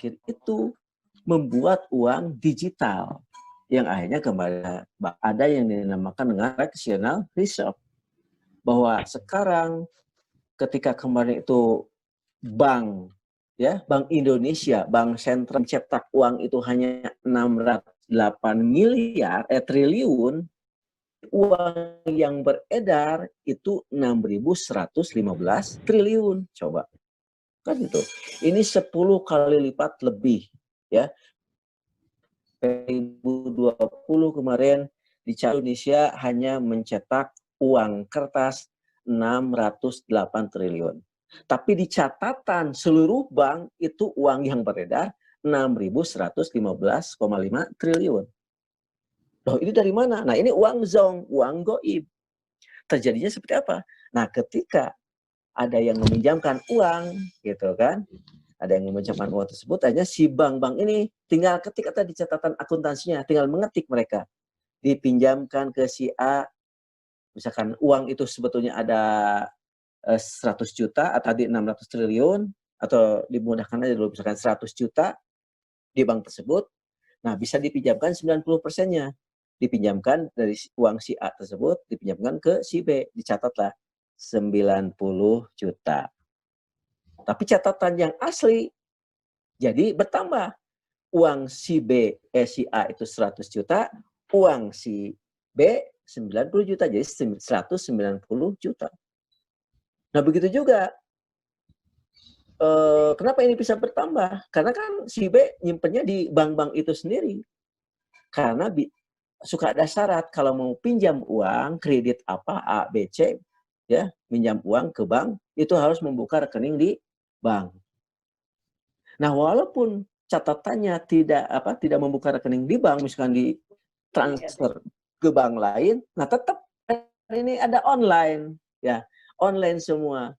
terakhir itu membuat uang digital yang akhirnya kembali ada yang dinamakan dengan fractional reserve, bahwa sekarang ketika kemarin itu bank Indonesia, Bank Sentral mencetak uang itu hanya 608 triliun, uang yang beredar itu 6.115 triliun. Coba. Kan itu. Ini 10 kali lipat lebih, ya. 2020 kemarin di Indonesia hanya mencetak uang kertas 608 triliun. Tapi di catatan seluruh bank itu uang yang beredar 6.115,5 triliun. Loh, ini dari mana? Nah, ini uang zong, uang goib. Terjadinya seperti apa? Nah, ketika ada yang meminjamkan uang, gitu kan, ada yang meminjamkan uang tersebut, hanya si bank-bank ini tinggal ketik atau di catatan akuntansinya, tinggal mengetik mereka. Dipinjamkan ke si A, misalkan uang itu sebetulnya ada 100 juta, atau tadi 600 triliun, atau dimudahkan aja dulu, misalkan 100 juta di bank tersebut, nah bisa dipinjamkan 90%-nya. Dipinjamkan dari uang si A tersebut, dipinjamkan ke si B, dicatatlah 90 juta. Tapi catatan yang asli, jadi bertambah. Uang si A itu 100 juta, uang si B 90 juta, jadi 190 juta. Nah, begitu juga. Kenapa ini bisa bertambah? Karena kan si B nyimpennya di bank-bank itu sendiri. Karena suka ada syarat kalau mau pinjam uang, kredit apa, A, B, C, ya, pinjam uang ke bank, itu harus membuka rekening di bank. Nah, walaupun catatannya tidak membuka rekening di bank, misalkan di transfer ke bank lain, nah tetap ini ada online, ya, online semua.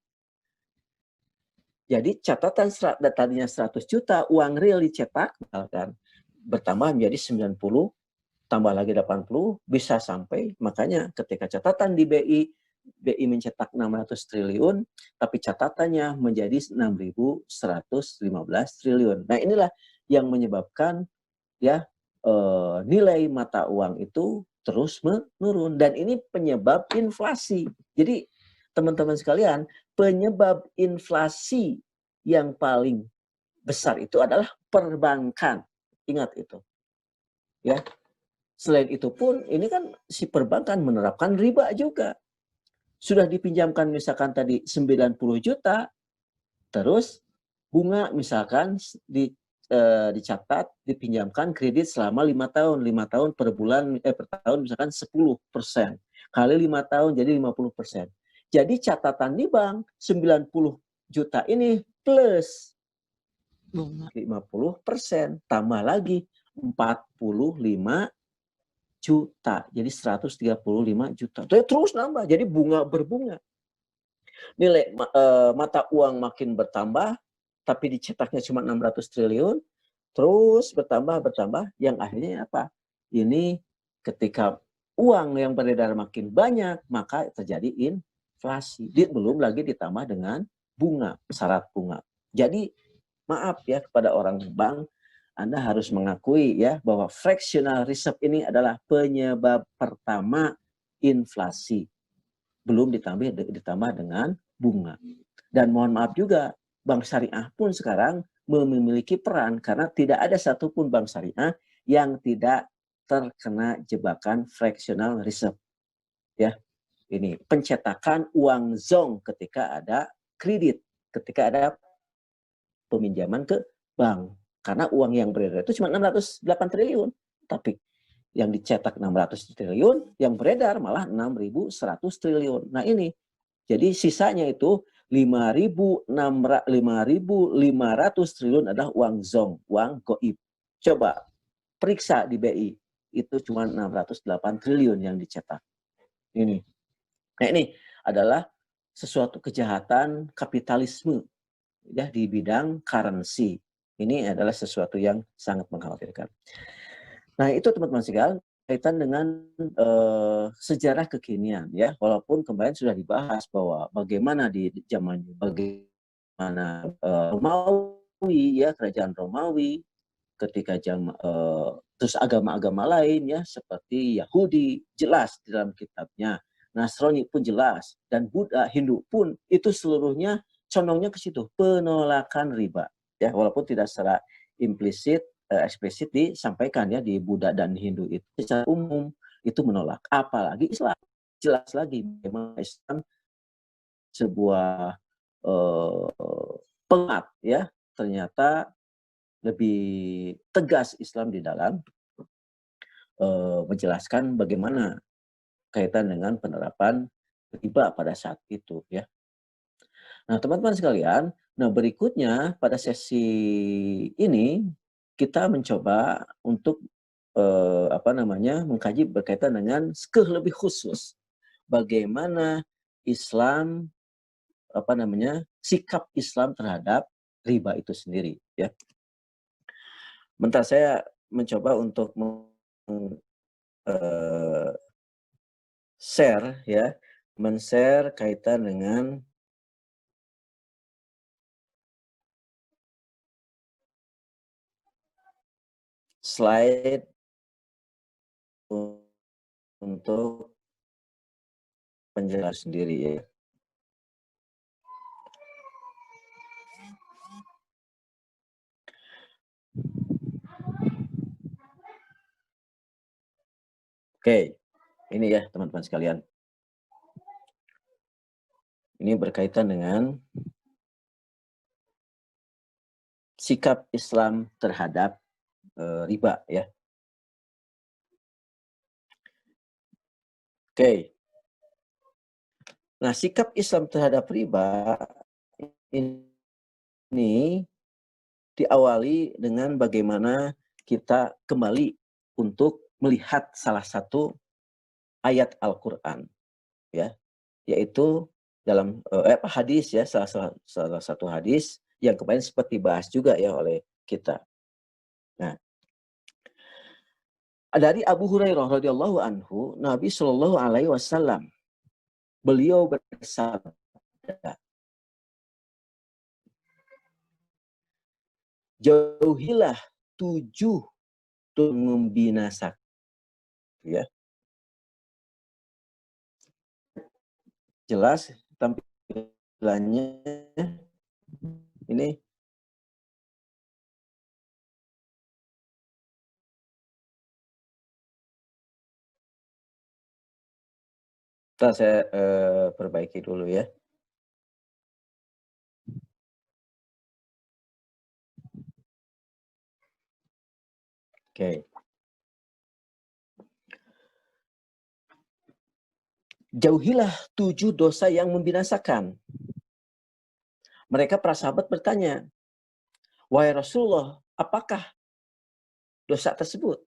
Jadi catatan tadinya 100 juta, uang real dicetak, misalkan bertambah menjadi 90, tambah lagi 80, bisa sampai, makanya ketika catatan di BI mencetak 600 triliun, tapi catatannya menjadi 6.115 triliun. Nah, inilah yang menyebabkan ya nilai mata uang itu terus menurun, dan ini penyebab inflasi. Jadi teman-teman sekalian, penyebab inflasi yang paling besar itu adalah perbankan. Ingat itu. Ya. Selain itu pun ini kan si perbankan menerapkan riba juga. Sudah dipinjamkan misalkan tadi 90 juta, terus bunga misalkan dicatat dipinjamkan kredit selama 5 tahun. 5 tahun per bulan per tahun misalkan 10%. Kali 5 tahun jadi 50%. Jadi catatan di bank 90 juta ini plus bunga 50%, tambah lagi 45 juta. Jadi 135 juta. Terus nambah, jadi bunga berbunga. Nilai mata uang makin bertambah, tapi dicetaknya cuma 600 triliun, terus bertambah, yang akhirnya apa? Ini ketika uang yang beredar makin banyak, maka terjadi inflasi. Belum lagi ditambah dengan bunga, syarat bunga. Jadi maaf ya kepada orang bank, Anda harus mengakui ya bahwa fractional reserve ini adalah penyebab pertama inflasi. Belum ditambah dengan bunga. Dan mohon maaf juga, bank syariah pun sekarang memiliki peran karena tidak ada satupun bank syariah yang tidak terkena jebakan fractional reserve. Ya, ini pencetakan uang zong ketika ada kredit, ketika ada peminjaman ke bank. Karena uang yang beredar itu cuma 608 triliun. Tapi yang dicetak 600 triliun, yang beredar malah 6.100 triliun. Nah ini, jadi sisanya itu 5.500 triliun adalah uang zong, uang goib. Coba periksa di BI, itu cuma 608 triliun yang dicetak. Ini. Nah ini adalah sesuatu kejahatan kapitalisme ya di bidang currency. Ini adalah sesuatu yang sangat mengkhawatirkan. Nah, itu teman-teman sekalian kaitan dengan sejarah kekinian ya. Walaupun kemarin sudah dibahas bahwa bagaimana di zaman bagaimana mau ya, kerajaan Romawi, ketika terus agama-agama lain ya seperti Yahudi jelas di dalam kitabnya, Nasrani pun jelas, dan Buddha, Hindu pun itu seluruhnya condongnya ke situ, penolakan riba. Ya, walaupun tidak secara implisit, eksplisit disampaikan ya di Buddha dan Hindu itu secara umum itu menolak. Apalagi Islam, jelas lagi memang Islam sebuah pengat ya, ternyata lebih tegas Islam di dalam menjelaskan bagaimana kaitan dengan penerapan riba pada saat itu ya. Nah, teman-teman sekalian, nah berikutnya pada sesi ini kita mencoba untuk mengkaji berkaitan dengan lebih khusus bagaimana Islam sikap Islam terhadap riba itu sendiri ya. Bentar saya mencoba untuk share ya, men-share kaitan dengan slide untuk penjelasan sendiri ya. Oke, ini ya teman-teman sekalian. Ini berkaitan dengan sikap Islam terhadap riba ya. Oke. Nah, sikap Islam terhadap riba ini diawali dengan bagaimana kita kembali untuk melihat salah satu ayat Al-Qur'an ya, yaitu dalam hadis ya, salah satu hadis yang kemarin sempat dibahas juga ya oleh kita. Nah, dari Abu Hurairah radhiyallahu anhu, Nabi Shallallahu alaihi wasallam beliau bersabda, jauhilah 7 membinasakan ya. Jelas tampilannya ini. Ntar saya perbaiki dulu ya. Oke. Jauhilah 7 dosa yang membinasakan. Mereka para sahabat bertanya, wahai Rasulullah, apakah dosa tersebut?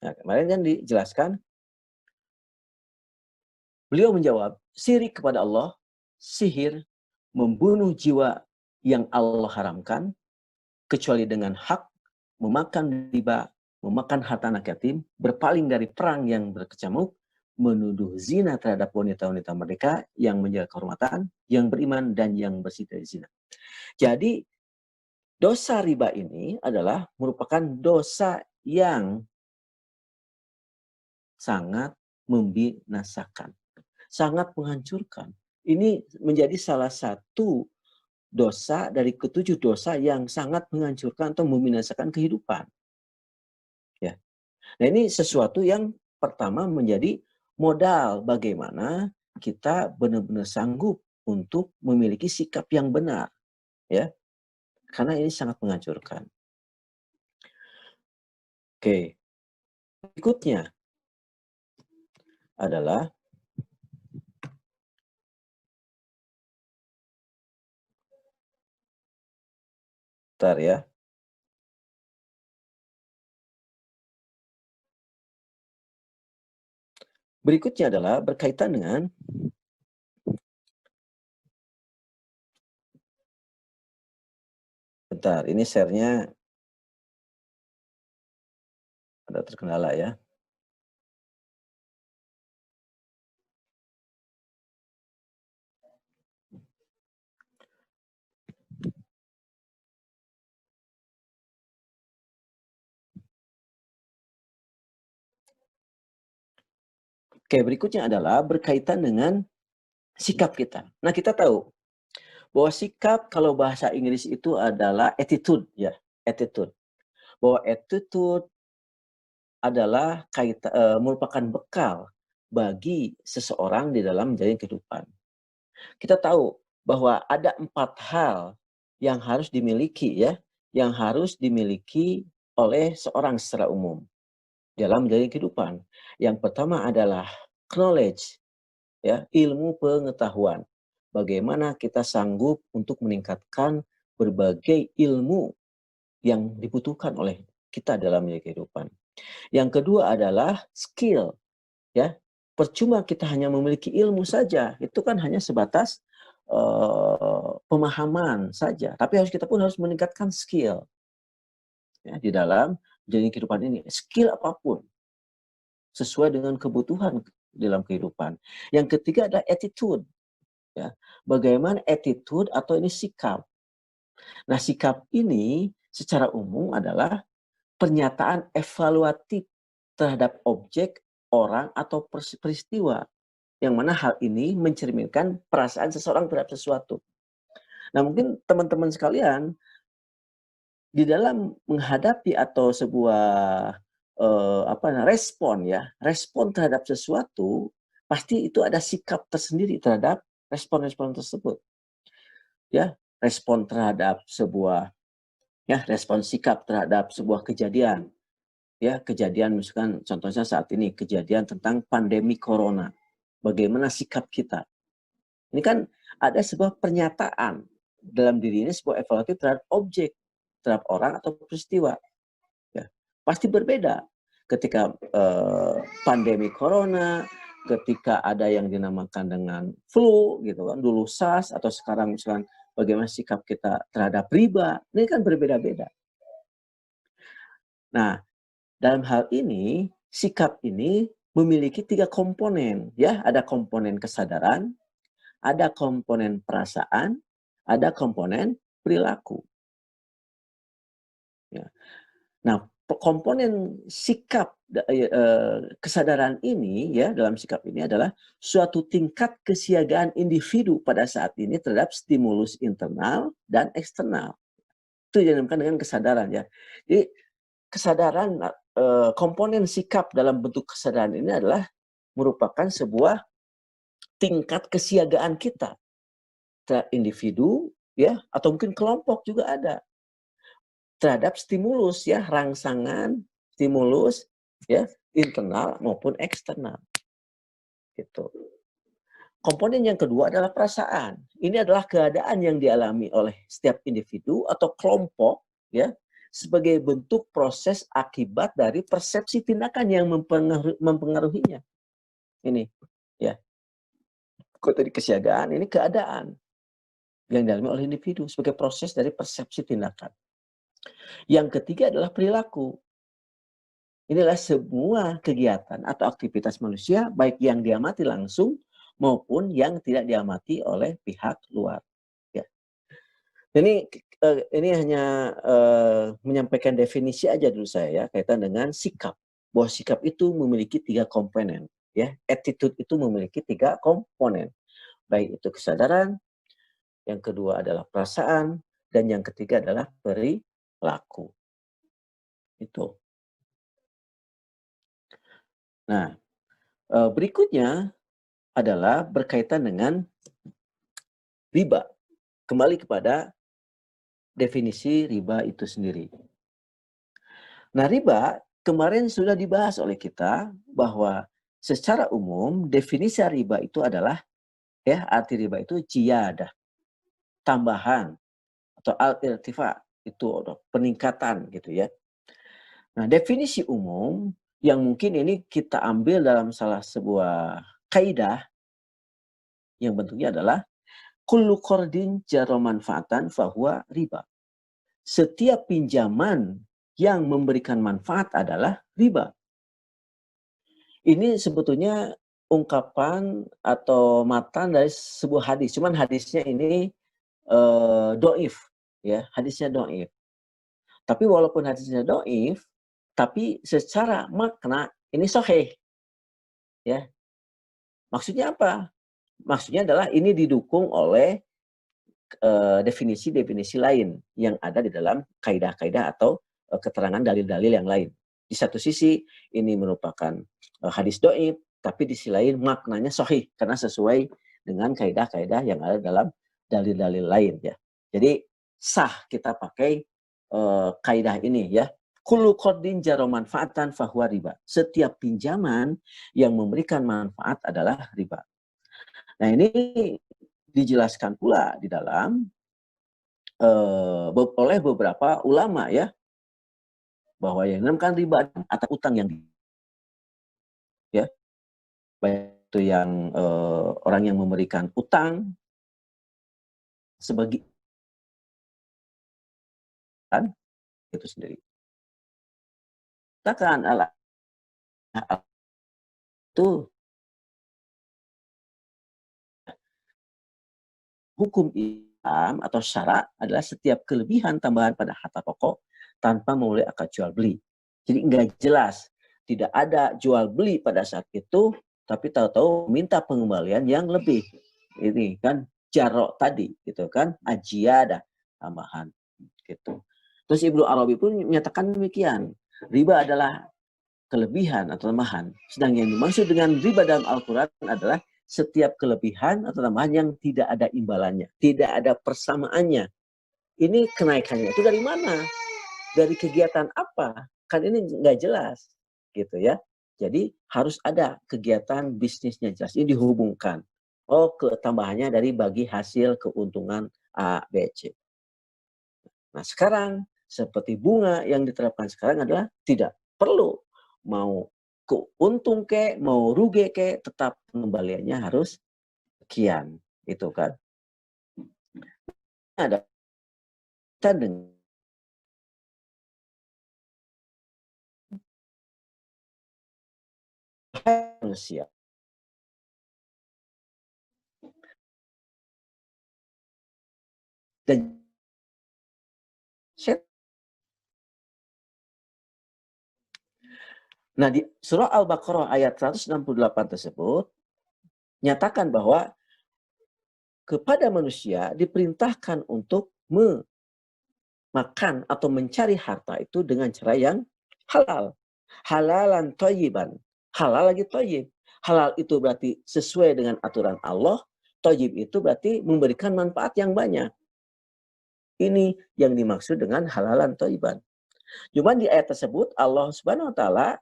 Nah, kemarin kan dijelaskan, beliau menjawab, syirik kepada Allah, sihir, membunuh jiwa yang Allah haramkan, kecuali dengan hak, memakan riba, memakan harta anak yatim, berpaling dari perang yang berkecamuk, menuduh zina terhadap wanita-wanita mereka yang menjaga kehormatan, yang beriman, dan yang bersih dari zina. Jadi, dosa riba ini adalah merupakan dosa yang sangat membinasakan, sangat menghancurkan. Ini menjadi salah satu dosa dari ketujuh dosa yang sangat menghancurkan atau membinasakan kehidupan. Ya. Nah, ini sesuatu yang pertama menjadi modal bagaimana kita benar-benar sanggup untuk memiliki sikap yang benar, ya. Karena ini sangat menghancurkan. Oke. Berikutnya adalah bentar ya. Berikutnya adalah berkaitan dengan bentar, ini share-nya ada terkendala ya. Oke, berikutnya adalah berkaitan dengan sikap kita. Nah, kita tahu bahwa sikap kalau bahasa Inggris itu adalah attitude ya, attitude. Bahwa attitude adalah merupakan bekal bagi seseorang di dalam menjalani kehidupan. Kita tahu bahwa ada 4 hal yang harus dimiliki ya, yang harus dimiliki oleh seorang secara umum dalam menjalani kehidupan. Yang pertama adalah knowledge, ya, ilmu pengetahuan. Bagaimana kita sanggup untuk meningkatkan berbagai ilmu yang dibutuhkan oleh kita dalam menjalani kehidupan. Yang kedua adalah skill, ya. Percuma kita hanya memiliki ilmu saja, itu kan hanya sebatas pemahaman saja. Tapi kita pun harus meningkatkan skill ya, di dalam menjalani kehidupan ini. Skill apapun sesuai dengan kebutuhan dalam kehidupan. Yang ketiga adalah attitude. Ya. Bagaimana attitude atau ini sikap. Nah, sikap ini secara umum adalah pernyataan evaluatif terhadap objek, orang, atau peristiwa. Yang mana hal ini mencerminkan perasaan seseorang terhadap sesuatu. Nah, mungkin teman-teman sekalian, di dalam menghadapi atau sebuah respon ya, respon terhadap sesuatu, pasti itu ada sikap tersendiri terhadap respon-respon tersebut. Ya, respon terhadap sebuah respon sikap terhadap sebuah kejadian. Ya, kejadian misalkan contohnya saat ini kejadian tentang pandemi corona. Bagaimana sikap kita? Ini kan ada sebuah pernyataan dalam diri ini, sebuah evaluatif terhadap objek, terhadap orang atau peristiwa. Ya, pasti berbeda ketika pandemi corona, ketika ada yang dinamakan dengan flu gitu kan, dulu SARS, atau sekarang misalkan bagaimana sikap kita terhadap riba, ini kan berbeda-beda. Nah, dalam hal ini sikap ini memiliki 3 komponen ya, ada komponen kesadaran, ada komponen perasaan, ada komponen perilaku. Ya. Nah, komponen sikap kesadaran ini ya, dalam sikap ini adalah suatu tingkat kesiagaan individu pada saat ini terhadap stimulus internal dan eksternal. Itu yang dinamakan dengan kesadaran ya. Jadi kesadaran komponen sikap dalam bentuk kesadaran ini adalah merupakan sebuah tingkat kesiagaan kita terhadap individu ya, atau mungkin kelompok juga ada terhadap stimulus ya, rangsangan stimulus ya, internal maupun eksternal gitu. Komponen yang kedua adalah perasaan. Ini adalah keadaan yang dialami oleh setiap individu atau kelompok ya, sebagai bentuk proses akibat dari persepsi tindakan yang mempengaruhinya. Ini ya. Kok tadi kesiagaan, ini keadaan yang dialami oleh individu sebagai proses dari persepsi tindakan. Yang ketiga adalah perilaku. Inilah semua kegiatan atau aktivitas manusia, baik yang diamati langsung maupun yang tidak diamati oleh pihak luar. Ya. Ini hanya menyampaikan definisi aja dulu saya ya, kaitan dengan sikap. Bahwa sikap itu memiliki 3 komponen. Ya. Attitude itu memiliki 3 komponen. Baik itu kesadaran, yang kedua adalah perasaan, dan yang ketiga adalah perilaku. Itu. Nah, berikutnya adalah berkaitan dengan riba. Kembali kepada definisi riba itu sendiri. Nah, riba kemarin sudah dibahas oleh kita bahwa secara umum definisi riba itu adalah ya, arti riba itu ziyadah, tambahan atau al-irtifa, itu peningkatan gitu ya. Nah, definisi umum yang mungkin ini kita ambil dalam salah sebuah kaidah yang bentuknya adalah kullu qardin jaro manfaatan fahuwa riba. Setiap pinjaman yang memberikan manfaat adalah riba. Ini sebetulnya ungkapan atau matan dari sebuah hadis. Cuman hadisnya ini doif, ya, hadisnya doif. Tapi walaupun hadisnya doif, tapi secara makna ini sahih, ya. Maksudnya apa? Maksudnya adalah ini didukung oleh definisi-definisi lain yang ada di dalam kaidah-kaidah atau keterangan dalil-dalil yang lain. Di satu sisi ini merupakan hadis doib, tapi di sisi lain maknanya sahih karena sesuai dengan kaidah-kaidah yang ada dalam dalil-dalil lain ya. Jadi sah kita pakai kaidah ini ya. Kullu qardin jaro manfaatan fahuwa riba. Setiap pinjaman yang memberikan manfaat adalah riba. Nah ini dijelaskan pula di dalam oleh beberapa ulama ya, bahwa yang dinamakan riba atau utang yang ya, baik itu yang orang yang memberikan utang sebagai kan itu sendiri. Katakan itu hukum Islam atau syarak adalah setiap kelebihan tambahan pada harta pokok tanpa memulai akad jual beli. Jadi enggak jelas, tidak ada jual beli pada saat itu, tapi tahu-tahu minta pengembalian yang lebih. Ini kan jarok tadi, gitu kan, ajiadah tambahan, gitu. Terus Ibnu Arabi pun menyatakan demikian, riba adalah kelebihan atau tambahan. Sedang yang dimaksud dengan riba dalam Al-Quran adalah setiap kelebihan atau tambahan yang tidak ada imbalannya, tidak ada persamaannya. Ini kenaikannya itu dari mana? Dari kegiatan apa? Kan ini nggak jelas, gitu ya. Jadi harus ada kegiatan bisnisnya jelas. Ini dihubungkan. Oh, ketambahannya dari bagi hasil keuntungan A, B, C. Nah sekarang seperti bunga yang diterapkan sekarang adalah tidak perlu mau keuntung ke, mau rugi ke, tetap pengembaliannya harus sekian, itu kan. Ada kita dengan manusia dan set. Nah di surah Al-Baqarah ayat 168 tersebut nyatakan bahwa kepada manusia diperintahkan untuk memakan atau mencari harta itu dengan cara yang halal. Halalan thayyiban. Halal lagi thayyib. Halal itu berarti sesuai dengan aturan Allah. Thayyib itu berarti memberikan manfaat yang banyak. Ini yang dimaksud dengan halalan thayyiban. Cuman di ayat tersebut Allah Subhanahu wa taala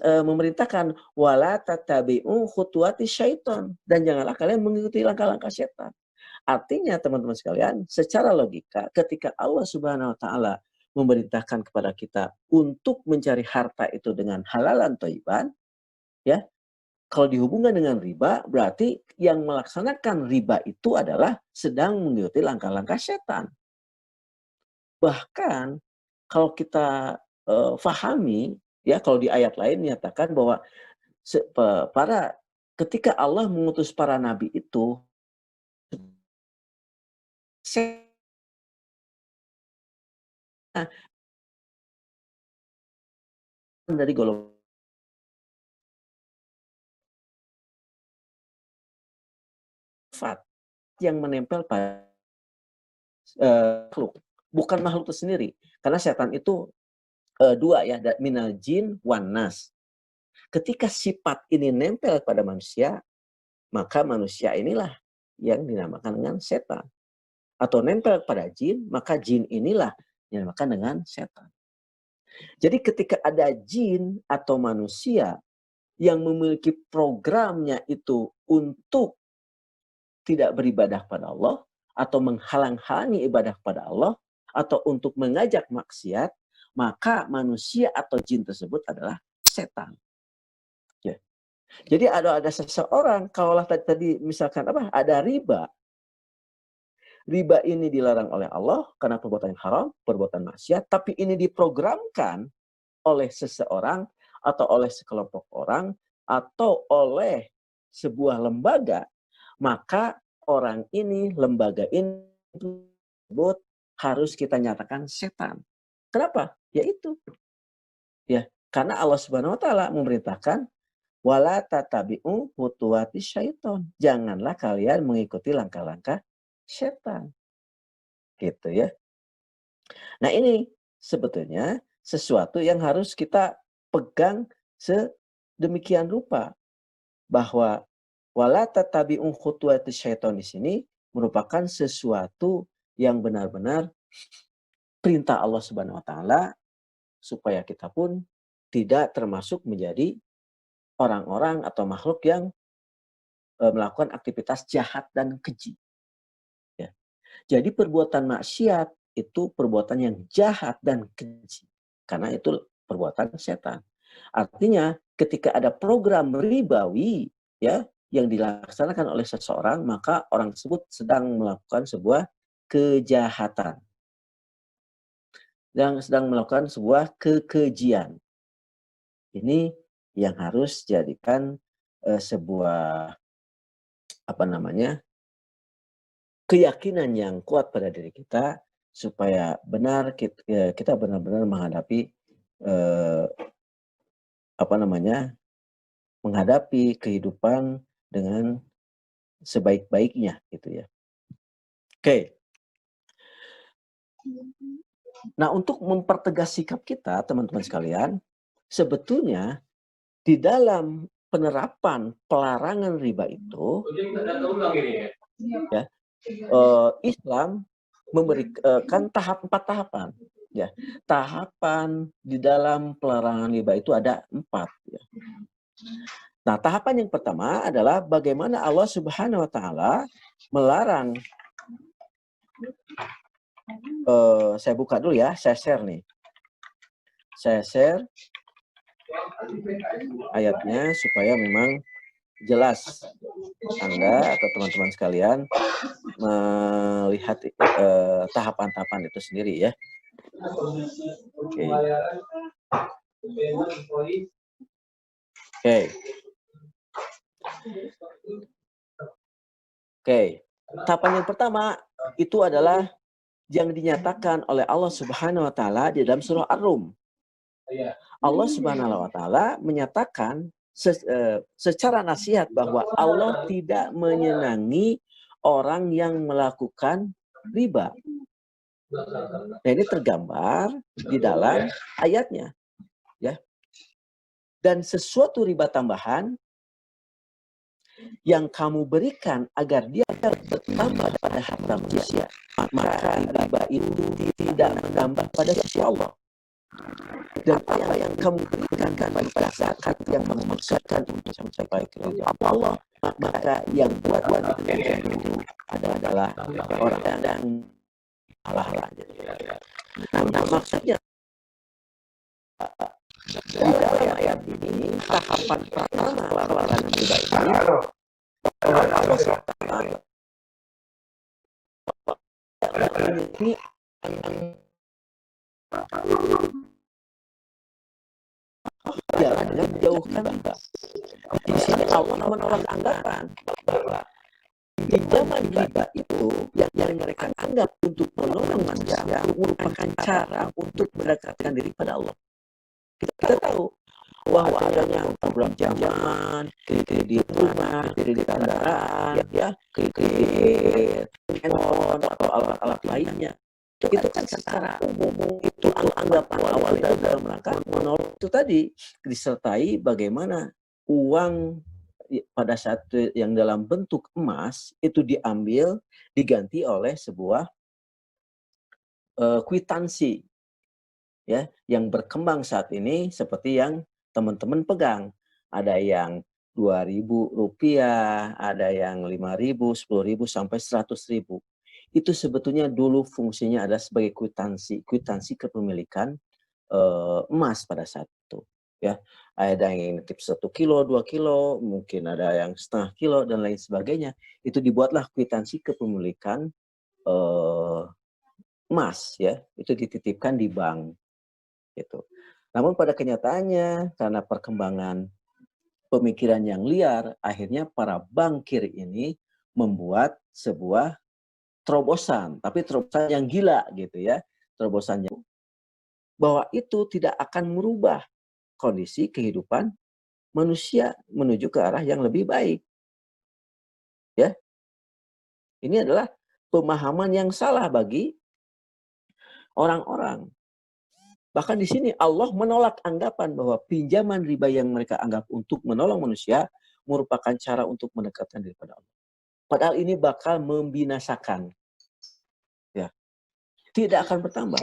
memerintahkan wala tatabi'u khutuwati syaiton dan janganlah kalian mengikuti langkah-langkah setan. Artinya teman-teman sekalian, secara logika ketika Allah Subhanahu wa taala memerintahkan kepada kita untuk mencari harta itu dengan halalan thayyiban, ya. Kalau dihubungkan dengan riba, berarti yang melaksanakan riba itu adalah sedang mengikuti langkah-langkah setan. Bahkan kalau kita fahami, ya kalau di ayat lain menyatakan bahwa para ketika Allah mengutus para nabi itu dari golongan yang menempel pada makhluk, bukan makhluk itu sendiri. Karena setan itu dua ya, minal jin wan nas. Ketika sifat ini nempel pada manusia, maka manusia inilah yang dinamakan dengan setan. Atau nempel pada jin, maka jin inilah yang dinamakan dengan setan. Jadi ketika ada jin atau manusia yang memiliki programnya itu untuk tidak beribadah pada Allah, atau menghalang-halangi ibadah pada Allah, atau untuk mengajak maksiat, maka manusia atau jin tersebut adalah setan. Ya. Jadi ada seseorang, kalaulah tadi misalkan ada riba. Riba ini dilarang oleh Allah karena perbuatan yang haram, perbuatan maksiat, tapi ini diprogramkan oleh seseorang atau oleh sekelompok orang atau oleh sebuah lembaga, maka orang ini, lembaga ini harus kita nyatakan setan. Kenapa? Ya itu. Ya, karena Allah Subhanahu wa taala memerintahkan Wala tatabi'u khutuwati syaiton. Janganlah kalian mengikuti langkah-langkah setan. Gitu ya. Nah ini sebetulnya sesuatu yang harus kita pegang sedemikian rupa. Bahwa wala tatabi'u khutuwati syaiton di sini merupakan sesuatu yang benar-benar perintah Allah Subhanahu wa taala supaya kita pun tidak termasuk menjadi orang-orang atau makhluk yang melakukan aktivitas jahat dan keji. Ya. Jadi perbuatan maksiat itu perbuatan yang jahat dan keji. Karena itu perbuatan setan. Artinya ketika ada program ribawi ya yang dilaksanakan oleh seseorang, maka orang tersebut sedang melakukan sebuah kejahatan. Yang sedang melakukan sebuah kekejian. Ini yang harus dijadikan sebuah keyakinan yang kuat pada diri kita supaya benar kita benar-benar menghadapi menghadapi kehidupan dengan sebaik-baiknya gitu ya. Oke. Nah, untuk mempertegas sikap kita, teman-teman sekalian, sebetulnya di dalam penerapan pelarangan riba itu ya, Islam memberikan 4 tahapan ya. Tahapan di dalam pelarangan riba itu ada 4 ya. Nah, tahapan yang pertama adalah bagaimana Allah Subhanahu wa taala melarang saya buka dulu ya, saya share nih. Saya share ayatnya supaya memang jelas Anda atau teman-teman sekalian melihat tahapan-tahapan itu sendiri ya. Oke. Oke. Tahapan yang pertama itu adalah yang dinyatakan oleh Allah Subhanahu wa taala di dalam surah Ar-Rum. Allah Subhanahu wa taala menyatakan secara nasihat bahwa Allah tidak menyenangi orang yang melakukan riba. Nah, ini tergambar di dalam ayatnya, ya. Dan sesuatu riba tambahan yang kamu berikan agar dia bertambah pada harta manusia, maka riba itu tidak menambah pada sisi Allah. Dan apa yang kamu berikan pada zakat yang memaksudkan untuk mencapai keridhaan Allah, maka yang buat itu adalah orang yang Allah. Nah, maksudnya di dalam ayat ini tahapan pertama pelarangan riba ini Allah SWT ini jangan jauhkan riba. Di sini Allah menolak anggapan bahwa di zaman riba itu yang mereka anggap untuk menolong manusia merupakan cara untuk mendekatkan diri pada Allah. Kita tahu bahwa yang program pinjaman, kredit rumah, kredit kendaraan, ya, kredit handphone atau alat-alat lainnya, itu kan secara umum itu anggapan awal itu dalam rangka menolak itu tadi disertai bagaimana uang pada saat yang dalam bentuk emas itu diambil diganti oleh sebuah kwitansi ya yang berkembang saat ini seperti yang teman-teman pegang. Ada yang Rp2.000, ada yang Rp5.000, Rp10.000 sampai Rp100.000. Itu sebetulnya dulu fungsinya adalah sebagai kwitansi kepemilikan emas pada saat itu. Ya, ada yang nitip 1 kilo, 2 kilo, mungkin ada yang setengah kilo dan lain sebagainya. Itu dibuatlah kwitansi kepemilikan emas ya, itu dititipkan di bank gitu. Namun pada kenyataannya karena perkembangan pemikiran yang liar, akhirnya para bankir ini membuat sebuah terobosan, tapi terobosan yang gila gitu ya. Terobosannya bahwa itu tidak akan merubah kondisi kehidupan manusia menuju ke arah yang lebih baik. Ya, ini adalah pemahaman yang salah bagi orang-orang. Bahkan di sini Allah menolak anggapan bahwa pinjaman riba yang mereka anggap untuk menolong manusia merupakan cara untuk mendekatkan diri kepada Allah. Padahal ini bakal membinasakan. Ya, tidak akan bertambah.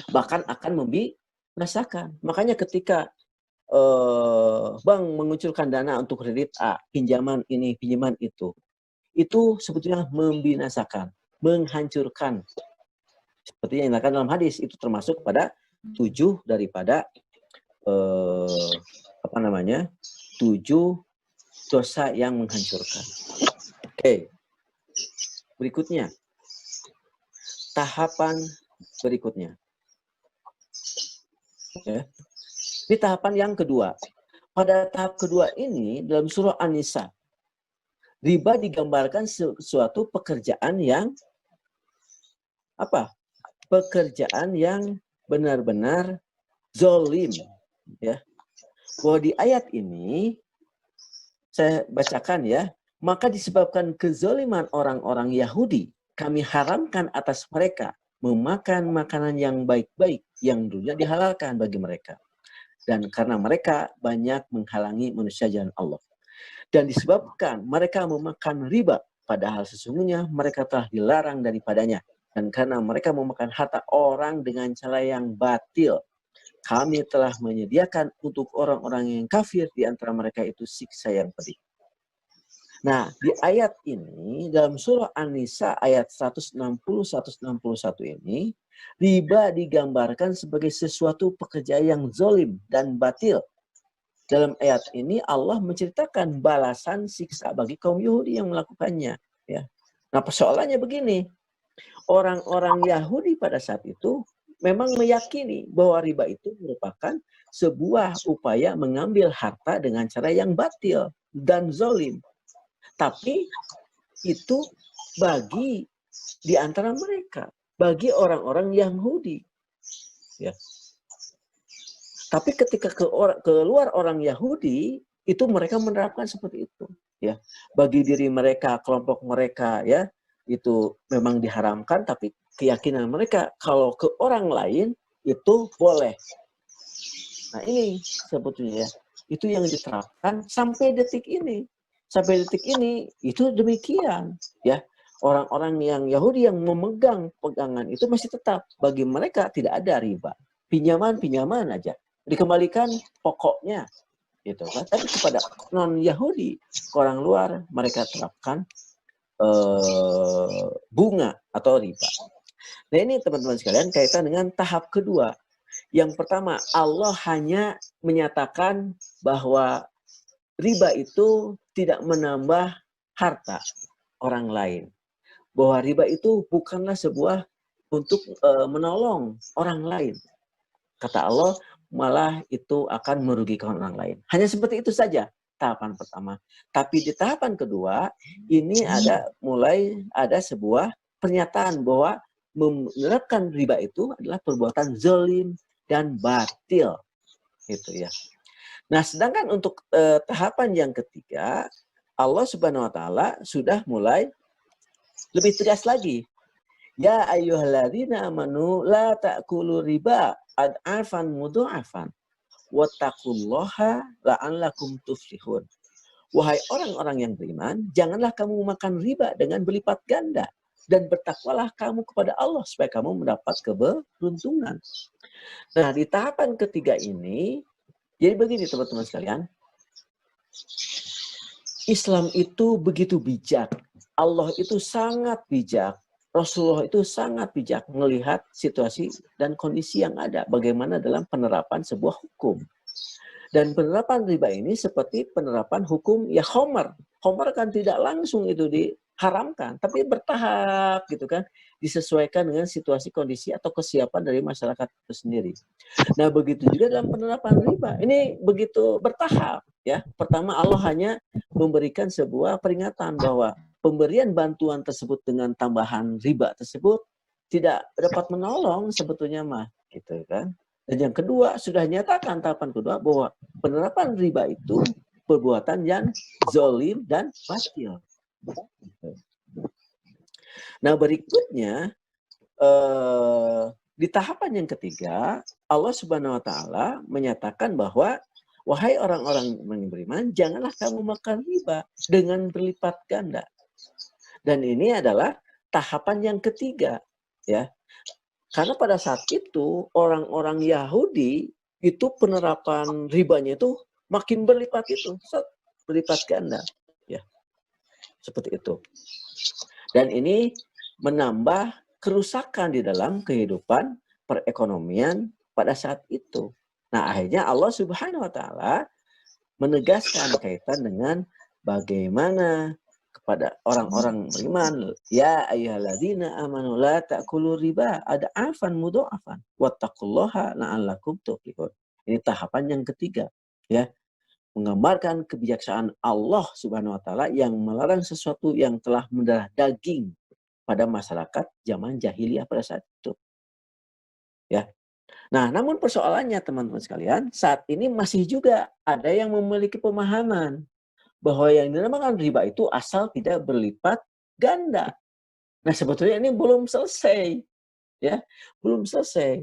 Bahkan akan membinasakan. Makanya ketika bank mengucurkan dana untuk kredit A, pinjaman ini, pinjaman itu sebetulnya membinasakan, menghancurkan. Seperti yang dilakukan dalam hadis, itu termasuk pada 7 daripada 7 dosa yang menghancurkan. Oke. Berikutnya. Tahapan berikutnya. Ya. Ini tahapan yang kedua. Pada tahap kedua ini dalam surah An-Nisa, riba digambarkan suatu pekerjaan yang apa? Pekerjaan yang benar-benar zolim, ya. Bahwa di ayat ini saya bacakan ya, maka disebabkan kezoliman orang-orang Yahudi, kami haramkan atas mereka memakan makanan yang baik-baik yang dulunya dihalalkan bagi mereka. Dan karena mereka banyak menghalangi manusia jalan Allah. Dan disebabkan mereka memakan riba, padahal sesungguhnya mereka telah dilarang daripadanya. Dan karena mereka memakan harta orang dengan cara yang batil, kami telah menyediakan untuk orang-orang yang kafir di antara mereka itu siksa yang pedih. Nah, di ayat ini, dalam surah An-Nisa ayat 160-161 ini, riba digambarkan sebagai sesuatu pekerjaan yang zolim dan batil. Dalam ayat ini Allah menceritakan balasan siksa bagi kaum Yahudi yang melakukannya. Ya. Nah, persoalannya begini, orang-orang Yahudi pada saat itu memang meyakini bahwa riba itu merupakan sebuah upaya mengambil harta dengan cara yang batil dan zolim. Tapi itu bagi di antara mereka, bagi orang-orang Yahudi. Ya. Tapi ketika keluar orang Yahudi, itu mereka menerapkan seperti itu. Ya. Bagi diri mereka, kelompok mereka, ya, itu memang diharamkan, tapi keyakinan mereka kalau ke orang lain itu boleh. Nah ini sebetulnya ya, itu yang diterapkan sampai detik ini. Sampai detik ini itu demikian, ya. Orang-orang yang Yahudi yang memegang pegangan itu masih tetap bagi mereka tidak ada riba. Pinjaman aja. Dikembalikan pokoknya gitu kan. Tapi kepada non-Yahudi, orang luar mereka terapkan bunga atau riba. Nah ini teman-teman sekalian kaitan dengan tahap kedua. Yang pertama, Allah hanya menyatakan bahwa riba itu tidak menambah harta orang lain. Bahwa riba itu bukanlah sebuah untuk menolong orang lain. Kata Allah, malah itu akan merugikan orang lain. Hanya seperti itu saja tahapan pertama. Tapi di tahapan kedua, ini mulai ada sebuah pernyataan bahwa menerapkan riba itu adalah perbuatan zalim dan batil. Gitu ya. Nah, sedangkan untuk tahapan yang ketiga, Allah Subhanahu wa taala sudah mulai lebih tegas lagi. Ya ayyuhalladzina amanu la ta'kulu riba ad'afan mudha'afan wattaqullaha la'allakum tuflihun. Wahai orang-orang yang beriman, janganlah kamu makan riba dengan berlipat ganda dan bertakwalah kamu kepada Allah supaya kamu mendapat keberuntungan. Nah, di tahapan ketiga ini, jadi begini teman-teman sekalian, Islam itu begitu bijak. Allah itu sangat bijak. Rasulullah itu sangat bijak melihat situasi dan kondisi yang ada. Bagaimana dalam penerapan sebuah hukum. Dan penerapan riba ini seperti penerapan hukum ya khomer. Khomer kan tidak langsung itu diharamkan. Tapi bertahap gitu kan. Disesuaikan dengan situasi, kondisi, atau kesiapan dari masyarakat itu sendiri. Nah begitu juga dalam penerapan riba. Ini begitu bertahap. Ya, pertama Allah hanya memberikan sebuah peringatan bahwa pemberian bantuan tersebut dengan tambahan riba tersebut tidak dapat menolong sebetulnya mah, gitu kan. Dan yang kedua sudah nyatakan tahapan kedua bahwa penerapan riba itu perbuatan yang zolim dan batil. Nah, berikutnya di tahapan yang ketiga, Allah Subhanahu wa taala menyatakan bahwa wahai orang-orang yang beriman, janganlah kamu makan riba dengan berlipat ganda. Dan ini adalah tahapan yang ketiga, ya. Karena pada saat itu orang-orang Yahudi itu penerapan ribanya itu makin berlipat itu, berlipat ganda, ya. Seperti itu. Dan ini menambah kerusakan di dalam kehidupan perekonomian pada saat itu. Nah, akhirnya Allah Subhanahu wa taala menegaskan kaitan dengan bagaimana kepada orang-orang beriman, ya ayyuhalladzina amanu la ta'kulu riba ad'afan mudha'afan wattaqullaha la'allakum tuflihun. Ini tahapan yang ketiga, ya. Menggambarkan kebijaksanaan Allah Subhanahu wa taala yang melarang sesuatu yang telah mendarah daging pada masyarakat zaman jahiliyah pada saat itu. Ya. Nah, namun persoalannya teman-teman sekalian, saat ini masih juga ada yang memiliki pemahaman bahwa yang dinamakan riba itu asal tidak berlipat ganda. Nah, sebetulnya ini belum selesai, ya, belum selesai.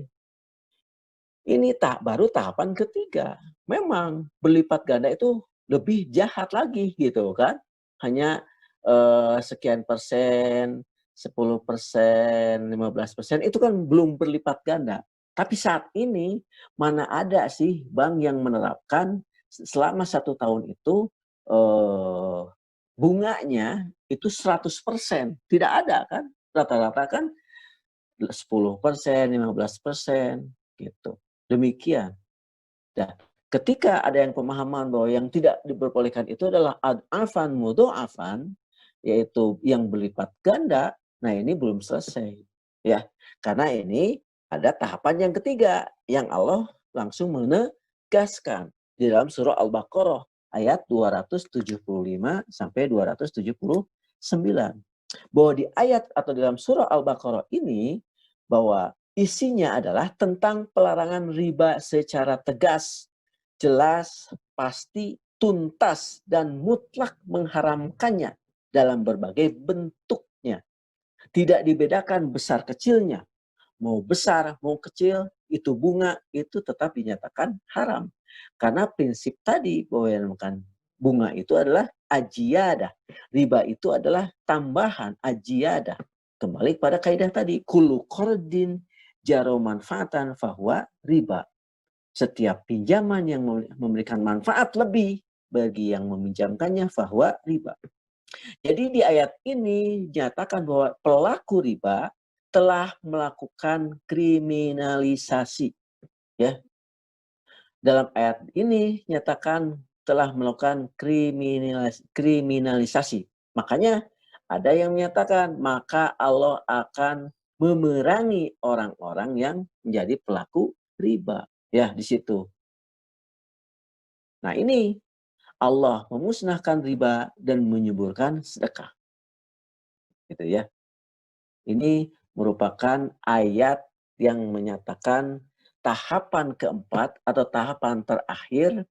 Ini baru tahapan ketiga. Memang berlipat ganda itu lebih jahat lagi gitu kan. Hanya sekian persen, 10%, 15% itu kan belum berlipat ganda. Tapi saat ini mana ada sih bank yang menerapkan selama 1 tahun itu bunganya itu 100%. Tidak ada kan. Rata-rata kan 10%, 15% gitu. Demikian. Nah, ketika ada yang pemahaman bahwa yang tidak diperbolehkan itu adalah ad'afan mudha'afan, yaitu yang berlipat ganda, nah ini belum selesai. Ya, karena ini ada tahapan yang ketiga yang Allah langsung menegaskan di dalam surah Al-Baqarah ayat 275 sampai 279. Bahwa di ayat atau dalam surah Al-Baqarah ini bahwa isinya adalah tentang pelarangan riba secara tegas, jelas, pasti, tuntas, dan mutlak mengharamkannya dalam berbagai bentuknya. Tidak dibedakan besar kecilnya. Mau besar, mau kecil, itu bunga, itu tetap dinyatakan haram. Karena prinsip tadi bahwa yang dinamakan bunga itu adalah ajiyadah. Riba itu adalah tambahan ajiyadah. Kembali pada kaidah tadi, kullu qardin jaro manfaatan fahuwa riba. Setiap pinjaman yang memberikan manfaat lebih bagi yang meminjamkannya fahuwa riba. Jadi di ayat ini dinyatakan bahwa pelaku riba telah melakukan kriminalisasi. Ya. Dalam ayat ini nyatakan telah melakukan kriminalisasi. Makanya ada yang menyatakan maka Allah akan memerangi orang-orang yang menjadi pelaku riba. Ya, di situ. Nah, ini Allah memusnahkan riba dan menyuburkan sedekah. Gitu ya. Ini merupakan ayat yang menyatakan tahapan keempat atau tahapan terakhir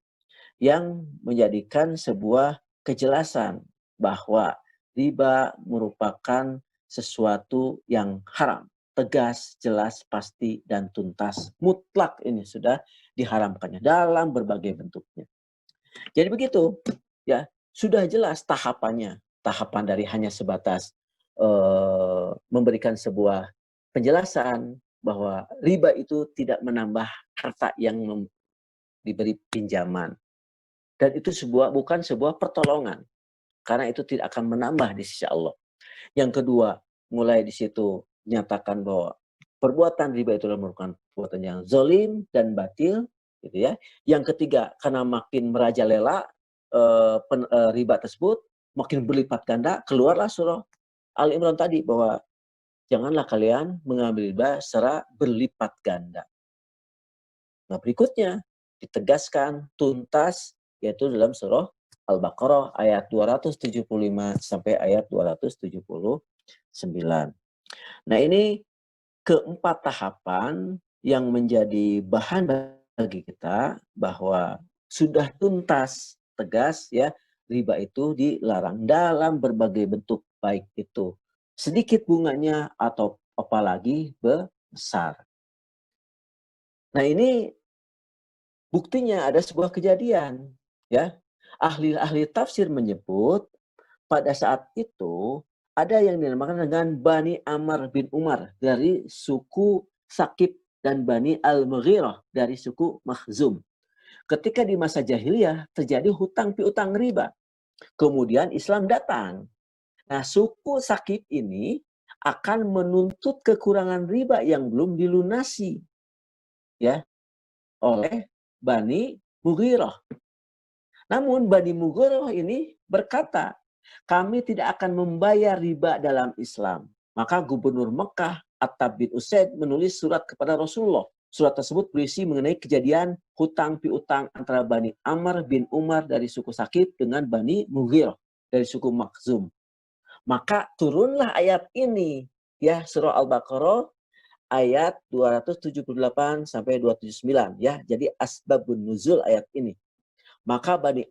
yang menjadikan sebuah kejelasan bahwa riba merupakan sesuatu yang haram. Tegas, jelas, pasti, dan tuntas. Mutlak ini sudah diharamkannya dalam berbagai bentuknya. Jadi begitu, ya sudah jelas tahapannya. Tahapan dari hanya sebatas memberikan sebuah penjelasan bahwa riba itu tidak menambah harta yang diberi pinjaman. Dan itu bukan sebuah pertolongan. Karena itu tidak akan menambah di sisi Allah. Yang kedua, mulai di situ nyatakan bahwa perbuatan riba itu merupakan perbuatan yang zalim dan batil, gitu ya. Yang ketiga, karena makin merajalela riba tersebut, makin berlipat ganda, keluarlah surah Al-Imran tadi bahwa janganlah kalian mengambil riba secara berlipat ganda. Nah, berikutnya ditegaskan tuntas yaitu dalam surah Al-Baqarah ayat 275 sampai ayat 279. Nah, ini keempat tahapan yang menjadi bahan bagi kita bahwa sudah tuntas, tegas ya, riba itu dilarang dalam berbagai bentuk, baik itu sedikit bunganya atau apalagi besar. Nah, ini buktinya ada sebuah kejadian ya. Ahli-ahli tafsir menyebut pada saat itu ada yang dinamakan dengan Bani Amr bin Umar dari suku Sakib dan Bani Al-Mughirah dari suku Makhzum. Ketika di masa jahiliyah terjadi hutang piutang riba. Kemudian Islam datang. Nah, suku Sakib ini akan menuntut kekurangan riba yang belum dilunasi ya oleh Bani Mughirah. Namun Bani Mughirah ini berkata, kami tidak akan membayar riba dalam Islam. Maka Gubernur Mekah Attab bin Usaid menulis surat kepada Rasulullah. Surat tersebut berisi mengenai kejadian hutang piutang antara Bani Amr bin Umar dari suku Sakib dengan Bani Mughirah dari suku Makhzum. Maka turunlah ayat ini ya, surah Al-Baqarah ayat 278 sampai 279 ya. Jadi asbabun nuzul ayat ini. Maka Bani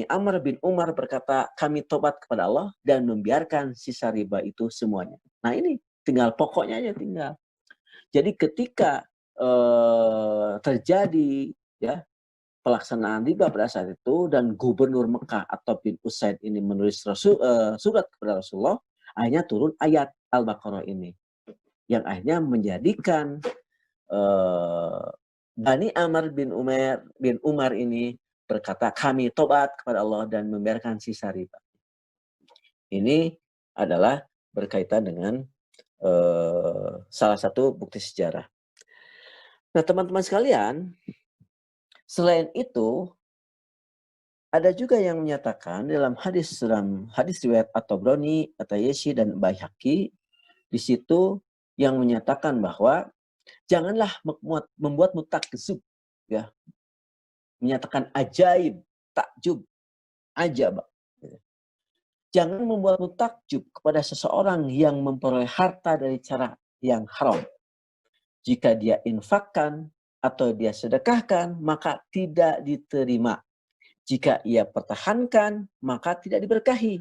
Amr bin Umar berkata, kami tobat kepada Allah dan membiarkan sisa riba itu semuanya. Nah, ini tinggal pokoknya aja tinggal. Jadi ketika terjadi ya pelaksanaan riba pada saat itu dan Gubernur Mekah atau bin Usaid ini menulis surat kepada Rasulullah, akhirnya turun ayat Al-Baqarah ini yang akhirnya menjadikan Bani Amr bin Umar ini berkata, kami tobat kepada Allah dan membiarkan sisa riba. Ini adalah berkaitan dengan salah satu bukti sejarah. Nah, teman-teman sekalian, selain itu ada juga yang menyatakan dalam hadis riwayat At-Tabrani, At-Tayashi dan Baihaqi, di situ yang menyatakan bahwa janganlah membuat mutakzub ya, menyatakan ajaib, takjub, ajab. Jangan membuat takjub kepada seseorang yang memperoleh harta dari cara yang haram. Jika dia infakkan atau dia sedekahkan, maka tidak diterima. Jika ia pertahankan, maka tidak diberkahi.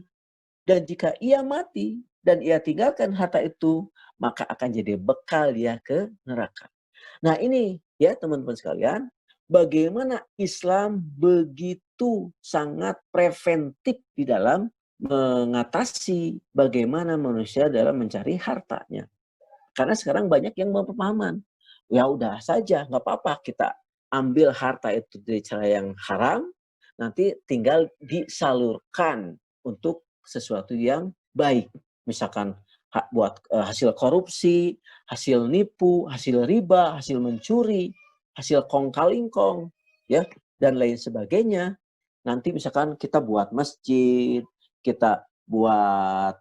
Dan jika ia mati dan ia tinggalkan harta itu, maka akan jadi bekal dia ke neraka. Nah, ini ya teman-teman sekalian, bagaimana Islam begitu sangat preventif di dalam mengatasi bagaimana manusia dalam mencari hartanya. Karena sekarang banyak yang berpemahaman, ya udah saja, nggak apa-apa kita ambil harta itu dari cara yang haram, nanti tinggal disalurkan untuk sesuatu yang baik. Misalkan buat hasil korupsi, hasil nipu, hasil riba, hasil mencuri, hasil kong kalingkong, ya, dan lain sebagainya. Nanti misalkan kita buat masjid, kita buat